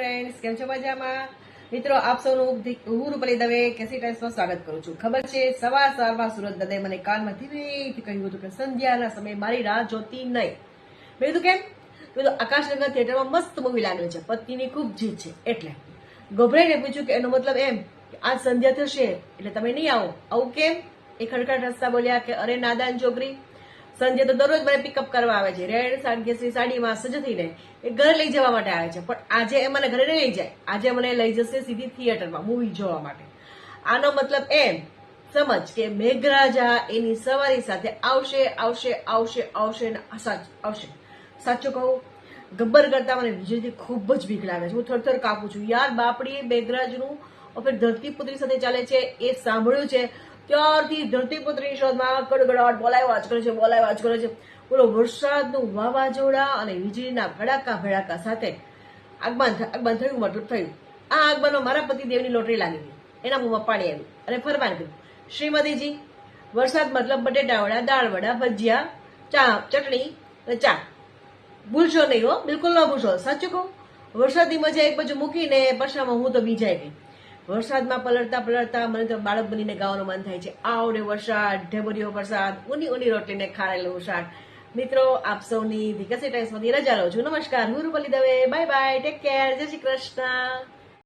Friends, કેમ છો મજામાં? મિત્રો, આપ સૌનું હું રૂપાલી દવે કેસી ટાઈમ્સમાં સ્વાગત કરું છું. ખબર છે, સવારમાં સુરત દાદાએ મને કાનમાં ધીમેથી કહ્યું હતું કે સંધ્યાના સમયે મારી રાહ જોતી નહીં. મેં કીધું કેમ? તો આકાશનગર થિયેટરમાં મસ્ત મૂવી લાગ્યું છે, પતિની ખૂબ જીત છે. એટલે ગભરાઈને પૂછ્યું કે એનો મતલબ એમ કે આજ સંધ્યા થશે એટલે તમે નહીં આવો. આવું કેમ? એ ખડખડ હસતા બોલ્યા કે અરે નાદાન છોકરી, સંજય તો દરરોજ મને પિકઅપ કરવા આવે છે, રેડ સાડીમાં સજ્જ થઈને એ ઘરે લઈ જવા માટે આવે છે, પણ આજે એ મને ઘરે નહીં લઈ જાય. આજે મને લઈ જશે સીધી થિયેટરમાં મૂવી જોવા માટે. આનો મતલબ એમ સમજ કે મેઘરાજા એની સવારી સાથે આવશે આવશે આવશે આવશે ને આવશે. સાચું કહું, ગબ્બર કરતા મને વિજયથી ખૂબ જ બીક લાગે છે. હું થરથર કાપું છું. યાર બાપડી, મેઘરાજનું ધરતીપુત્રી સાથે ચાલે છે એ સાંભળ્યું છે ત્યારથી ધરતીપુત્રીની શોધમાં કડગડાટ બોલાવ્યા જ કરે છે. બોલો, વરસાદનું વાવાઝોડા અને વીજળીના ભડાકા સાથે આગમન થયું. મતલબ થયું આ આગમનમાં મારા પતિદેવની લોટરી લાગી ગઈ. એના મોંમાં પાણી આવ્યું અને ફરવા નીકળ્યું. શ્રીમતીજી, વરસાદ મતલબ બટેટા વડા, દાળ વડા, ભજીયા, ચા, ચટણી અને ચા. ભૂલશો નહીં હો, બિલકુલ ન ભૂલશો. સાચું કહું, વરસાદની મજા એક બાજુ મૂકીને પછામાં હું તો બીજાઈ ગઈ. વરસાદમાં પલળતા મને તો બાળક બનીને ગાવાનું મન થાય છે. આવડે વરસાદ, ઢેબરીયો વરસાદ, ઊની રોટલીને ખારેલું શાક. મિત્રો, આપ સૌની વિકસિત ટાઈમ્સમાંથી રજા લઉં છું. નમસ્કાર, હું Rupali Dave. Bye bye, take care, જય શ્રી કૃષ્ણ.